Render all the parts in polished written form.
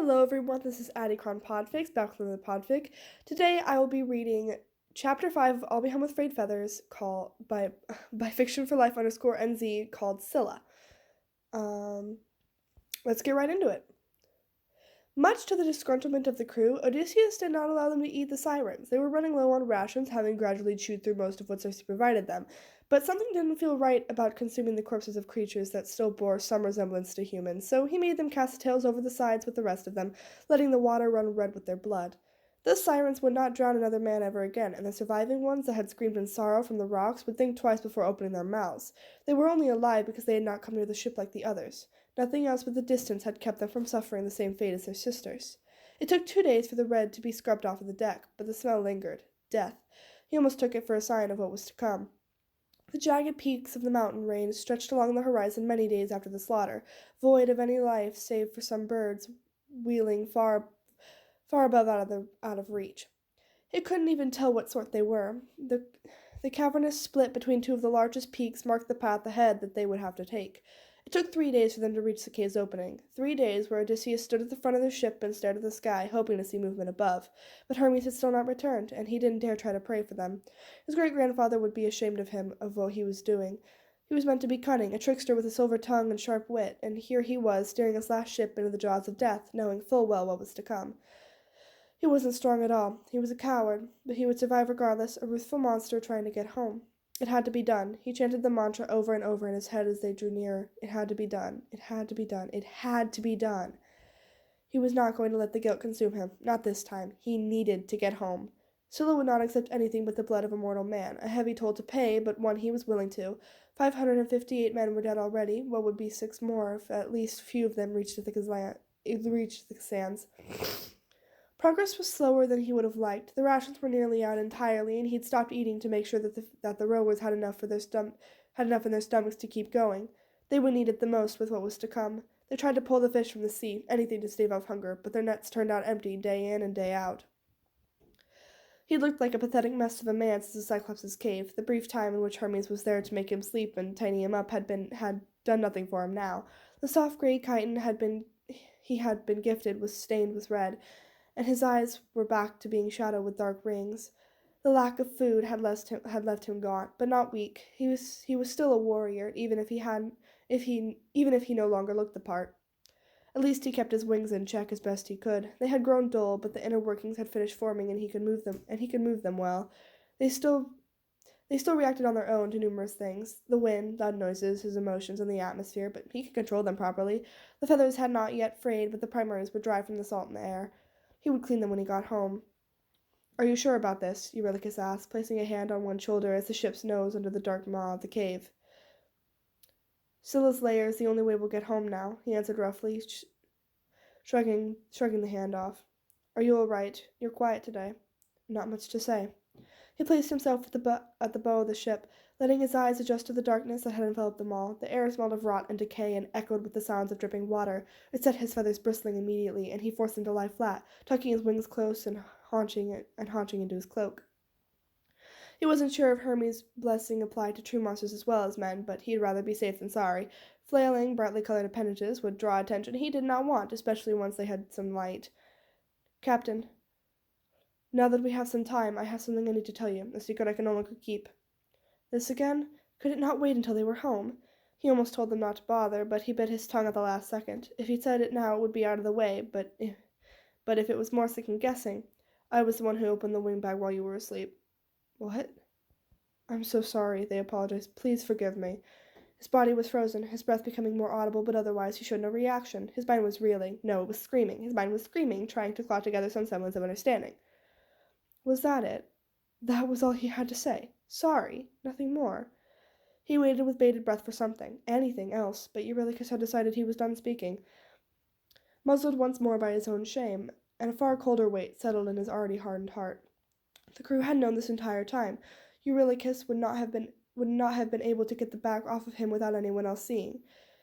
Hello everyone, this is Addie Podfic, back from the podfic. Today I will be reading Chapter 5 of I'll Be Home with Frayed Feathers called by Fiction for Life _NZ called Scylla. Let's get right into it. Much to the disgruntlement of the crew, Odysseus did not allow them to eat the sirens. They were running low on rations, having gradually chewed through most of what Circe provided them. But something didn't feel right about consuming the corpses of creatures that still bore some resemblance to humans, so he made them cast tails over the sides with the rest of them, letting the water run red with their blood. Those sirens would not drown another man ever again, and the surviving ones that had screamed in sorrow from the rocks would think twice before opening their mouths. They were only alive because they had not come near the ship like the others. Nothing else but the distance had kept them from suffering the same fate as their sisters. It took 2 days for the red to be scrubbed off of the deck, but the smell lingered. Death. He almost took it for a sign of what was to come. The jagged peaks of the mountain range stretched along the horizon many days after the slaughter, void of any life save for some birds wheeling far above out of reach. He couldn't even tell what sort they were. The cavernous split between two of the largest peaks marked the path ahead that they would have to take. It took 3 days for them to reach the cave's opening. 3 days where Odysseus stood at the front of the ship and stared at the sky, hoping to see movement above. But Hermes had still not returned, and he didn't dare try to pray for them. His great-grandfather would be ashamed of him, of what he was doing. He was meant to be cunning, a trickster with a silver tongue and sharp wit, and here he was, steering his last ship into the jaws of death, knowing full well what was to come. He wasn't strong at all. He was a coward, but he would survive regardless, a ruthful monster trying to get home. It had to be done. He chanted the mantra over and over in his head as they drew nearer. It had to be done. It had to be done. It had to be done. He was not going to let the guilt consume him. Not this time. He needed to get home. Scylla would not accept anything but the blood of a mortal man, a heavy toll to pay, but one he was willing to. 558 men were dead already. What would be 6 more if at least few of them reached the sands? Progress was slower than he would have liked. The rations were nearly out entirely, and he'd stopped eating to make sure that the rowers had enough in their stomachs to keep going. They would need it the most with what was to come. They tried to pull the fish from the sea, anything to stave off hunger, but their nets turned out empty day in and day out. He looked like a pathetic mess of a man since the Cyclops' cave. The brief time in which Hermes was there to make him sleep and tidy him up had done nothing for him now. The soft gray chitin he had been gifted was stained with red, and his eyes were back to being shadowed with dark rings. The lack of food had left him gaunt, but not weak. He was still a warrior, even if he no longer looked the part. At least he kept his wings in check as best he could. They had grown dull, but the inner workings had finished forming, and he could move them well. They still reacted on their own to numerous things: the wind, loud noises, his emotions, and the atmosphere, but he could control them properly. The feathers had not yet frayed, but the primaries were dry from the salt in the air. He would clean them when he got home. "Are you sure about this?" Eurylochus asked, placing a hand on one shoulder as the ship's nose under the dark maw of the cave. "Scylla's lair is the only way we'll get home now," he answered roughly, shrugging the hand off. "Are you all right? You're quiet today." "Not much to say." He placed himself at the bow of the ship, letting his eyes adjust to the darkness that had enveloped them all. The air smelled of rot and decay and echoed with the sounds of dripping water. It set his feathers bristling immediately, and he forced them to lie flat, tucking his wings close and haunching into his cloak. He wasn't sure if Hermes' blessing applied to true monsters as well as men, but he'd rather be safe than sorry. Flailing, brightly colored appendages would draw attention he did not want, especially once they had some light. "Captain, now that we have some time, I have something I need to tell you, a secret I can no longer keep." This again? Could it not wait until they were home? He almost told them not to bother, but he bit his tongue at the last second. If he said it now, it would be out of the way, but if it was more second-guessing, "I was the one who opened the wing bag while you were asleep." "What?" "I'm so sorry," they apologized. "Please forgive me." His body was frozen, his breath becoming more audible, but otherwise he showed no reaction. His mind was reeling. No, it was screaming. His mind was screaming, trying to claw together some semblance of understanding. Was that it? That was all he had to say? Sorry? Nothing more? He waited with bated breath for something, anything else, but Eurylochus had decided he was done speaking. Muzzled once more by his own shame, and a far colder weight settled in his already hardened heart. The crew had known this entire time. Eurylochus would not have been able to get the bag off of him without anyone else seeing.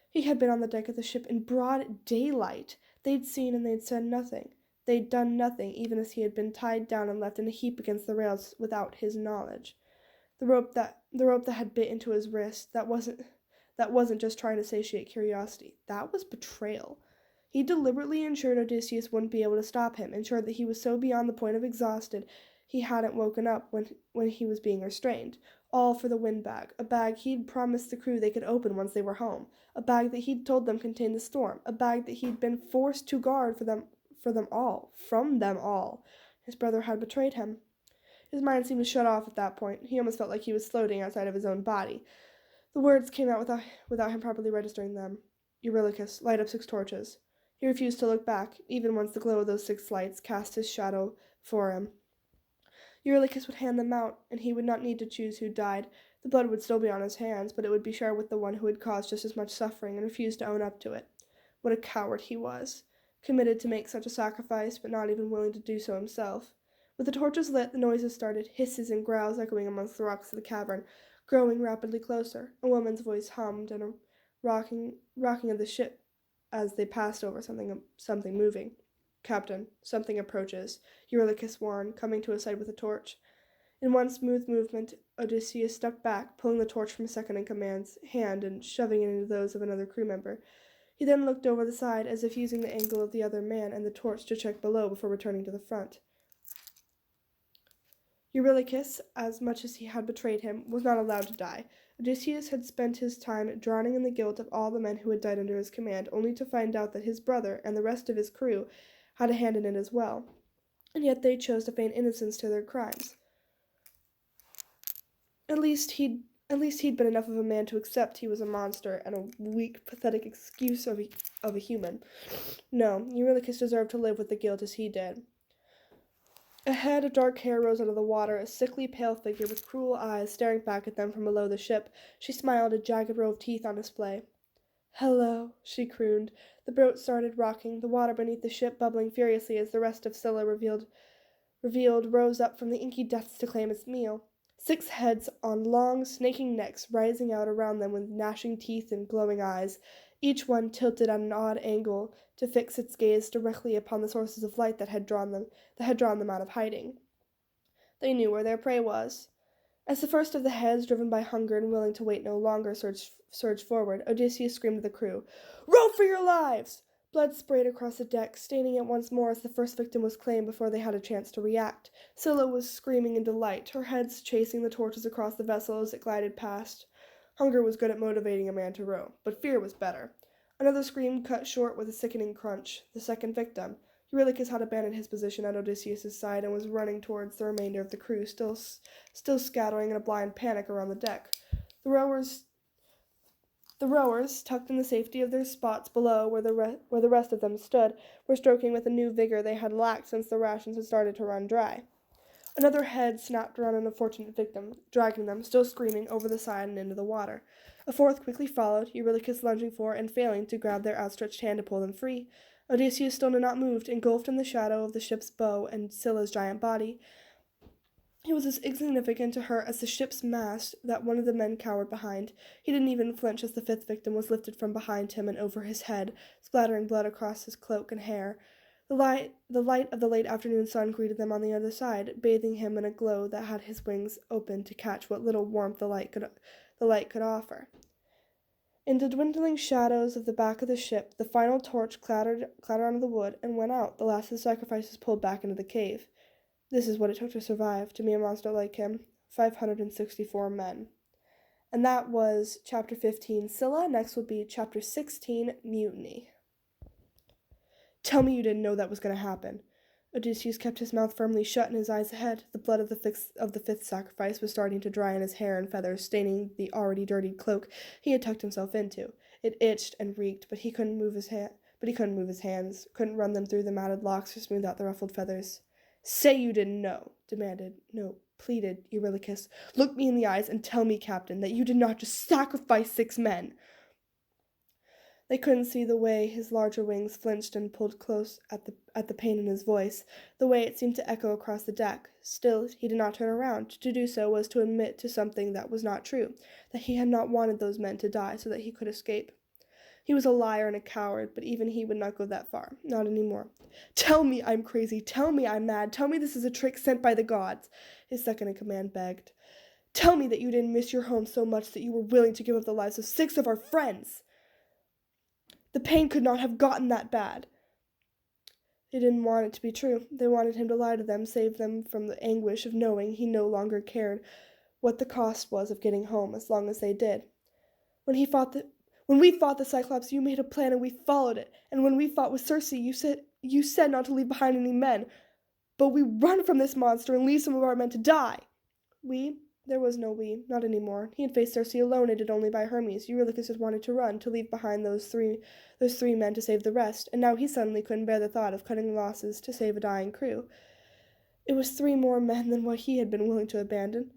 He had been on the deck of the ship in broad daylight. They'd seen and they'd said nothing. They'd done nothing, even as he had been tied down and left in a heap against the rails without his knowledge. The rope that had bit into his wrist, that wasn't just trying to satiate curiosity. That was betrayal. He deliberately ensured Odysseus wouldn't be able to stop him, ensured that he was so beyond the point of exhausted he hadn't woken up when he was being restrained. All for the wind bag, a bag he'd promised the crew they could open once they were home, a bag that he'd told them contained the storm, a bag that he'd been forced to guard from them all. His brother had betrayed him. His mind seemed to shut off at that point. He almost felt like he was floating outside of his own body. The words came out without him properly registering them. Eurylochus, light up 6 torches. He refused to look back, even once the glow of those 6 lights cast his shadow before him. Eurylochus would hand them out, and he would not need to choose who died. The blood would still be on his hands, but it would be shared with the one who had caused just as much suffering and refused to own up to it. What a coward he was, committed to make such a sacrifice, but not even willing to do so himself. With the torches lit, the noises started, hisses and growls echoing amongst the rocks of the cavern, growing rapidly closer. A woman's voice hummed, and a rocking of the ship as they passed over something moving. "Captain, something approaches," Eurylochus warned, coming to his side with a torch. In one smooth movement, Odysseus stepped back, pulling the torch from his second-in-command's hand and shoving it into those of another crew member. He then looked over the side, as if using the angle of the other man and the torch to check below before returning to the front. Eurylochus, as much as he had betrayed him, was not allowed to die. Odysseus had spent his time drowning in the guilt of all the men who had died under his command, only to find out that his brother and the rest of his crew had a hand in it as well. And yet they chose to feign innocence to their crimes. At least he'd been enough of a man to accept he was a monster and a weak, pathetic excuse of a human. No, Eurylochus deserved to live with the guilt as he did. A head of dark hair rose out of the water, a sickly pale figure with cruel eyes staring back at them from below the ship. She smiled, a jagged row of teeth on display. "Hello," she crooned. The boat started rocking, the water beneath the ship bubbling furiously as the rest of Scylla revealed rose up from the inky depths to claim its meal. 6 heads on long, snaking necks rising out around them with gnashing teeth and glowing eyes, each one tilted at an odd angle to fix its gaze directly upon the sources of light that had drawn them out of hiding. They knew where their prey was. As the first of the heads, driven by hunger and willing to wait no longer, surged forward, Odysseus screamed to the crew, "Row for your lives!" Blood sprayed across the deck, staining it once more as the first victim was claimed before they had a chance to react. Scylla was screaming in delight, her heads chasing the torches across the vessel as it glided past. Hunger was good at motivating a man to row, but fear was better. Another scream cut short with a sickening crunch. The second victim. Eurylochus had abandoned his position at Odysseus' side and was running towards the remainder of the crew, still scattering in a blind panic around the deck. The rowers, tucked in the safety of their spots below where the rest of them stood, were stroking with a new vigor they had lacked since the rations had started to run dry. Another head snapped around an unfortunate victim, dragging them, still screaming, over the side and into the water. A fourth quickly followed, Eurylochus lunging for and failing to grab their outstretched hand to pull them free. Odysseus still did not move, engulfed in the shadow of the ship's bow and Scylla's giant body. He was as insignificant to her as the ship's mast that one of the men cowered behind. He didn't even flinch as the 5th victim was lifted from behind him and over his head, splattering blood across his cloak and hair. The light of the late afternoon sun greeted them on the other side, bathing him in a glow that had his wings open to catch what little warmth the light could offer. In the dwindling shadows of the back of the ship, the final torch clattered onto the wood and went out. The last of the sacrifices pulled back into the cave. This is what it took to survive, to be a monster like him. 564 men. And that was Chapter 15, Scylla. Next will be Chapter 16, Mutiny. "Tell me you didn't know that was going to happen." Odysseus kept his mouth firmly shut and his eyes ahead. The blood of the 5th sacrifice was starting to dry in his hair and feathers, staining the already dirtied cloak he had tucked himself into. It itched and reeked, but he couldn't move his hands, couldn't run them through the matted locks or smooth out the ruffled feathers. "Say you didn't know," pleaded Eurylochus. "Look me in the eyes and tell me, Captain, that you did not just sacrifice 6 men." They couldn't see the way his larger wings flinched and pulled close at the pain in his voice, the way it seemed to echo across the deck. Still, he did not turn around. To do so was to admit to something that was not true, that he had not wanted those men to die so that he could escape. He was a liar and a coward, but even he would not go that far. Not anymore. "Tell me I'm crazy. Tell me I'm mad. Tell me this is a trick sent by the gods," his second-in-command begged. "Tell me that you didn't miss your home so much that you were willing to give up the lives of 6 of our friends." The pain could not have gotten that bad. They didn't want it to be true. They wanted him to lie to them, save them from the anguish of knowing he no longer cared what the cost was of getting home, as long as they did. When he fought the when we fought the Cyclops, you made a plan and we followed it. And when we fought with Circe, you said not to leave behind any men. But we run from this monster and leave some of our men to die. We? There was no we, not anymore. He had faced Circe alone, aided only by Hermes. Eurylochus had wanted to run, to leave behind those three men to save the rest, and now he suddenly couldn't bear the thought of cutting losses to save a dying crew. It was 3 more men than what he had been willing to abandon.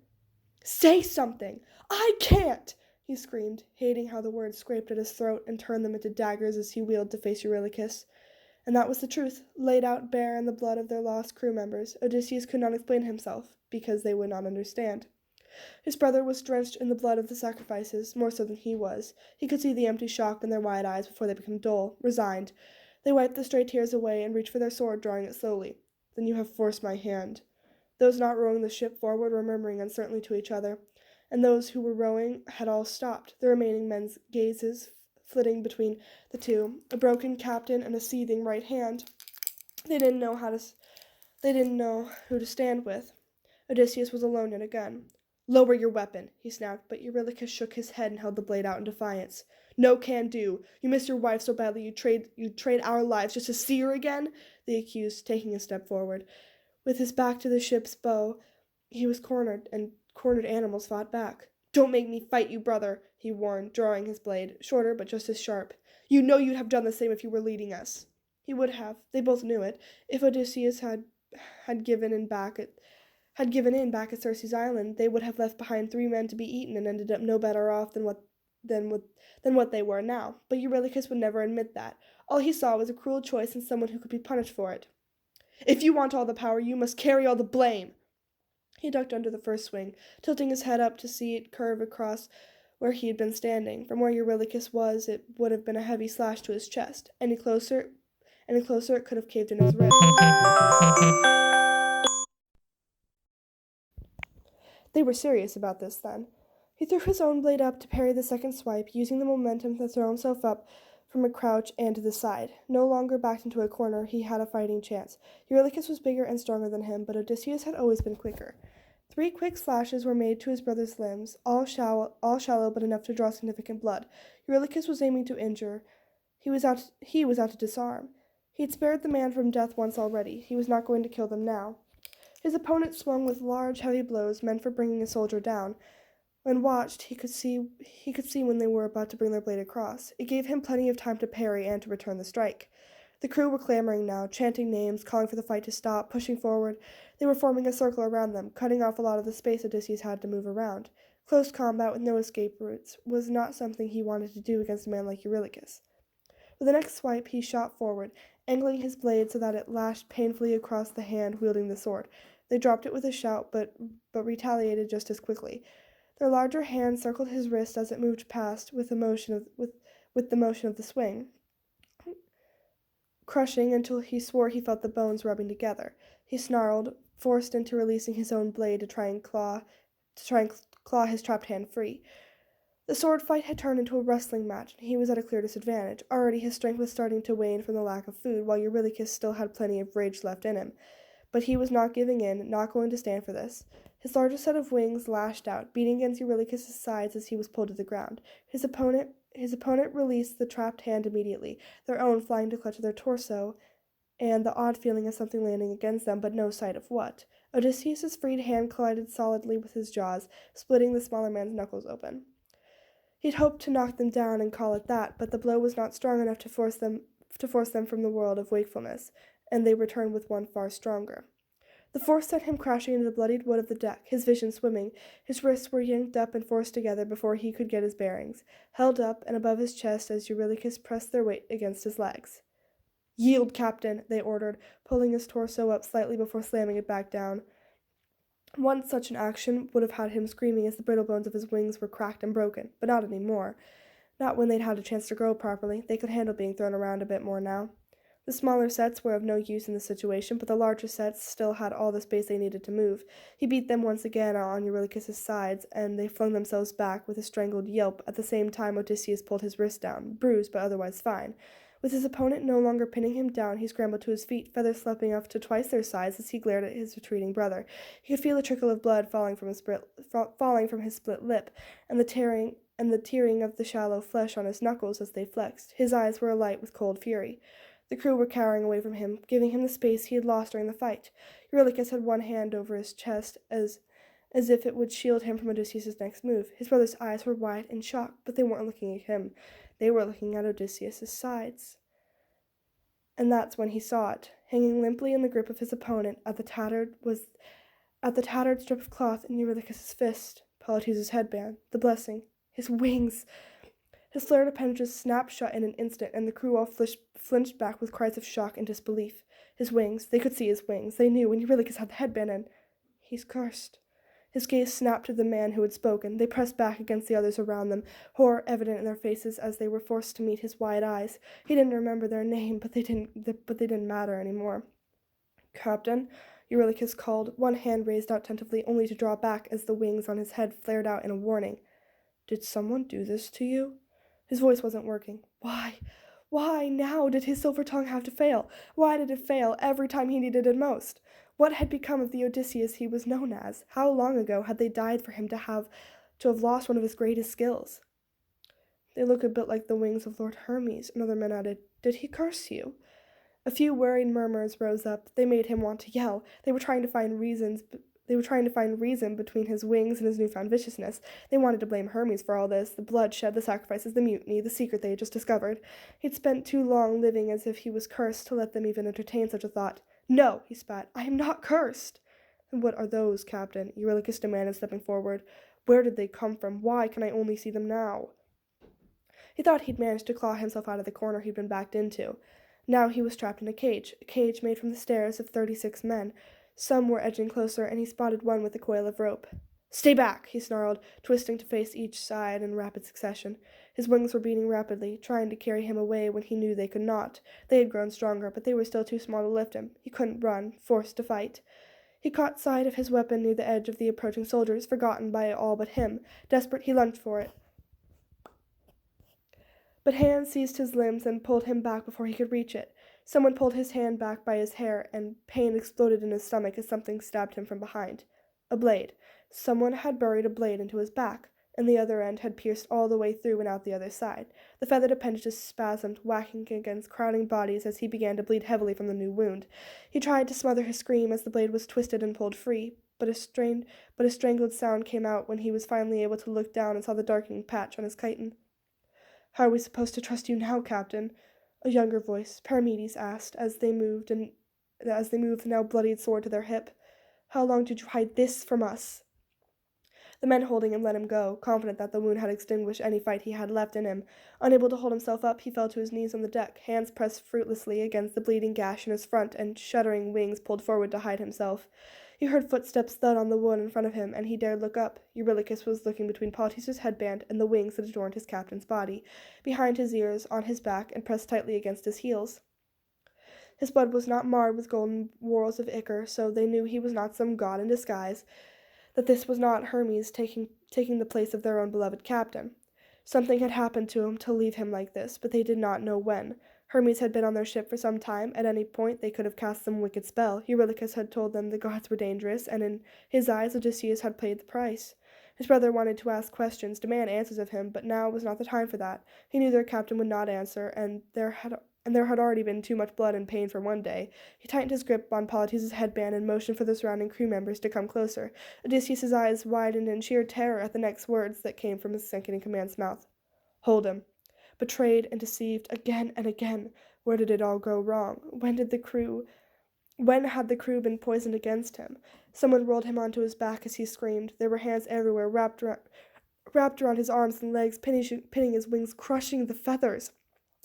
Say something! I can't! He screamed, hating how the words scraped at his throat and turned them into daggers as he wheeled to face Eurylochus. And that was the truth, laid out bare in the blood of their lost crew members. Odysseus could not explain himself, because they would not understand. His brother was drenched in the blood of the sacrifices, more so than he was. He could see the empty shock in their wide eyes before they became dull, resigned. They wiped the stray tears away and reached for their sword, drawing it slowly. Then you have forced my hand. Those not rowing the ship forward were murmuring uncertainly to each other, and those who were rowing had all stopped, the remaining men's gazes flitting between the two, a broken captain and a seething right hand. They didn't know who to stand with. Odysseus was alone yet again. Lower your weapon, he snapped, but Eurylochus shook his head and held the blade out in defiance. No can do. You miss your wife so badly you'd trade our lives just to see her again? They accused, taking a step forward. With his back to the ship's bow, he was cornered, and cornered animals fought back. Don't make me fight you, brother, he warned, drawing his blade, shorter but just as sharp. You know you'd have done the same if you were leading us. He would have. They both knew it. If Odysseus had given in back at Circe's island, they would have left behind 3 men to be eaten and ended up no better off than what they were now. But Eurylochus would never admit that. All he saw was a cruel choice and someone who could be punished for it. If you want all the power, you must carry all the blame. He ducked under the first swing, tilting his head up to see it curve across where he had been standing. From where Eurylochus was, it would have been a heavy slash to his chest. Any closer, it could have caved in his ribs. They were serious about this, then. He threw his own blade up to parry the second swipe, using the momentum to throw himself up from a crouch and to the side. No longer backed into a corner, he had a fighting chance. Eurylochus was bigger and stronger than him, but Odysseus had always been quicker. 3 quick slashes were made to his brother's limbs, all shallow but enough to draw significant blood. Eurylochus was aiming to injure. He was out to disarm. He had spared the man from death once already. He was not going to kill them now. His opponent swung with large, heavy blows meant for bringing a soldier down. When watched, he could see when they were about to bring their blade across. It gave him plenty of time to parry and to return the strike. The crew were clamoring now, chanting names, calling for the fight to stop, pushing forward. They were forming a circle around them, cutting off a lot of the space Odysseus had to move around. Close combat with no escape routes was not something he wanted to do against a man like Eurylochus. With the next swipe, he shot forward, angling his blade so that it lashed painfully across the hand wielding the sword. They dropped it with a shout, but retaliated just as quickly. Their larger hand circled his wrist as it moved past with the motion of the swing, crushing until he swore he felt the bones rubbing together. He snarled, forced into releasing his own blade to try and claw his trapped hand free. The sword fight had turned into a wrestling match, and he was at a clear disadvantage. Already his strength was starting to wane from the lack of food, while Eurylochus still had plenty of rage left in him. But he was not giving in, not going to stand for this. His largest set of wings lashed out, beating against Eurylochus' sides as he was pulled to the ground. His opponent released the trapped hand immediately, their own flying to clutch their torso, and the odd feeling of something landing against them, but no sight of what. Odysseus' freed hand collided solidly with his jaws, splitting the smaller man's knuckles open. He'd hoped to knock them down and call it that, but the blow was not strong enough to force them from the world of wakefulness, and they returned with one far stronger. The force sent him crashing into the bloodied wood of the deck, his vision swimming. His wrists were yanked up and forced together before he could get his bearings, held up and above his chest as Eurylochus pressed their weight against his legs. Yield, Captain, they ordered, pulling his torso up slightly before slamming it back down. Once such an action would have had him screaming as the brittle bones of his wings were cracked and broken, but not any more. Not when they'd had a chance to grow properly. They could handle being thrown around a bit more now. The smaller sets were of no use in the situation, but the larger sets still had all the space they needed to move. He beat them once again on Eurylochus's sides, and they flung themselves back with a strangled yelp. At the same time, Odysseus pulled his wrist down, bruised but otherwise fine. With his opponent no longer pinning him down, he scrambled to his feet, feathers slapping up to twice their size as he glared at his retreating brother. He could feel a trickle of blood falling from his split lip, and the tearing of the shallow flesh on his knuckles as they flexed. His eyes were alight with cold fury. The crew were cowering away from him, giving him the space he had lost during the fight. Eurylochus had one hand over his chest as if it would shield him from Odysseus's next move. His brother's eyes were wide in shock, but they weren't looking at him. They were looking at Odysseus's sides. And that's when he saw it, hanging limply in the grip of his opponent at the tattered strip of cloth in Eurylochus's fist, Polites' headband, the blessing, his wings. His flared appendages snapped shut in an instant, and the crew all flinched back with cries of shock and disbelief. His wings, they could see his wings. They knew when Eurylochus had the headband in. He's cursed. His gaze snapped to the man who had spoken. They pressed back against the others around them, horror evident in their faces as they were forced to meet his wide eyes. He didn't remember their name, but they didn't matter anymore. Captain, Eurylochus called, one hand raised out tentatively, only to draw back as the wings on his head flared out in a warning. Did someone do this to you? His voice wasn't working. Why now did his silver tongue have to fail? Why did it fail every time he needed it most? What had become of the Odysseus he was known as? How long ago had they died for him to have lost one of his greatest skills? They look a bit like the wings of Lord Hermes, another man added. Did he curse you? A few worried murmurs rose up. They made him want to yell. They were trying to find reason between his wings and his newfound viciousness. They wanted to blame Hermes for all this, the bloodshed, the sacrifices, the mutiny, the secret they had just discovered. He'd spent too long living as if he was cursed to let them even entertain such a thought. No, he spat. I am not cursed. And what are those, Captain? Eurylochus demanded, stepping forward. Where did they come from? Why can I only see them now? He thought he'd managed to claw himself out of the corner he'd been backed into. Now he was trapped in a cage made from the stares of 36 men. Some were edging closer, and he spotted one with a coil of rope. Stay back, he snarled, twisting to face each side in rapid succession. His wings were beating rapidly, trying to carry him away when he knew they could not. They had grown stronger, but they were still too small to lift him. He couldn't run, forced to fight. He caught sight of his weapon near the edge of the approaching soldiers, forgotten by all but him. Desperate, he lunged for it. But hands seized his limbs and pulled him back before he could reach it. Someone pulled his hand back by his hair, and pain exploded in his stomach as something stabbed him from behind. A blade. Someone had buried a blade into his back, and the other end had pierced all the way through and out the other side. The feathered appendages spasmed, whacking against crowding bodies as he began to bleed heavily from the new wound. He tried to smother his scream as the blade was twisted and pulled free, but a strangled sound came out when he was finally able to look down and saw the darkening patch on his chiton. How are we supposed to trust you now, Captain? A younger voice, Paramedes, asked, as they moved the now bloodied sword to their hip. How long did you hide this from us? The men holding him let him go, confident that the wound had extinguished any fight he had left in him. Unable to hold himself up, he fell to his knees on the deck, hands pressed fruitlessly against the bleeding gash in his front, and shuddering wings pulled forward to hide himself. He heard footsteps thud on the wood in front of him, and he dared look up. Eurylochus was looking between Polites' headband and the wings that adorned his captain's body, behind his ears, on his back, and pressed tightly against his heels. His blood was not marred with golden whorls of ichor, so they knew he was not some god in disguise, that this was not Hermes taking the place of their own beloved captain. Something had happened to him to leave him like this, but they did not know when. Hermes had been on their ship for some time. At any point they could have cast some wicked spell. Eurylochus had told them the gods were dangerous, and in his eyes Odysseus had paid the price. His brother wanted to ask questions, demand answers of him, but now was not the time for that. He knew their captain would not answer, and there had already been too much blood and pain for one day. He tightened his grip on Polites' headband and motioned for the surrounding crew members to come closer. Odysseus' eyes widened in sheer terror at the next words that came from his second-in-command's mouth. Hold him. Betrayed and deceived again and again. Where did it all go wrong? When had the crew been poisoned against him? Someone rolled him onto his back as he screamed. There were hands everywhere, wrapped around his arms and legs, pinning his wings, crushing the feathers.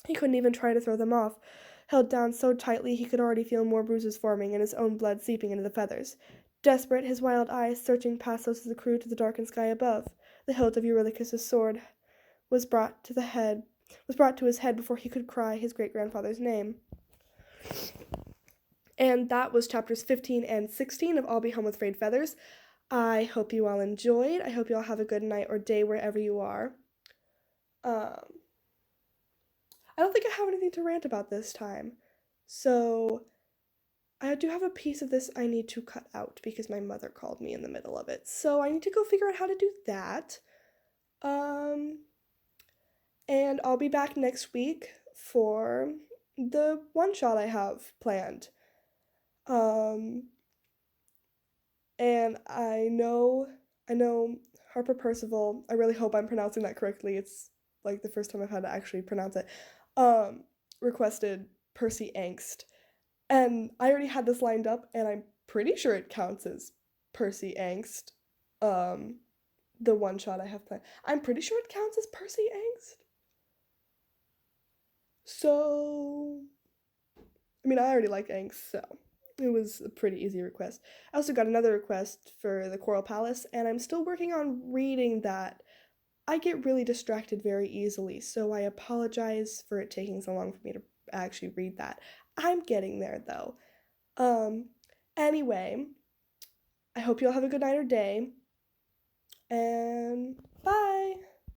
He couldn't even try to throw them off. Held down so tightly he could already feel more bruises forming and his own blood seeping into the feathers. Desperate, his wild eyes searching past those of the crew to the darkened sky above. The hilt of Eurylochus' sword was brought to his head before he could cry his great-grandfather's name. And that was chapters 15 and 16 of I'll Be Home with Frayed Feathers. I hope you all enjoyed. I hope you all have a good night or day wherever you are. Um, I don't think I have anything to rant about this time. So I do have a piece of this I need to cut out because my mother called me in the middle of it. So I need to go figure out how to do that. Um, and I'll be back next week for the one shot I have planned. Um, and I know Harper Percival. I really hope I'm pronouncing that correctly. It's like the first time I've had to actually pronounce it. Um, Requested Percy Angst, and I already had this lined up, and I'm pretty sure it counts as Percy Angst. Um, the one shot I have planned. I'm pretty sure it counts as Percy Angst. So, I mean, I already like Angst, so it was a pretty easy request. I also got another request for the Coral Palace, and I'm still working on reading that. I get really distracted very easily, so I apologize for it taking so long for me to actually read that. I'm getting there though. Anyway, I hope you all have a good night or day, and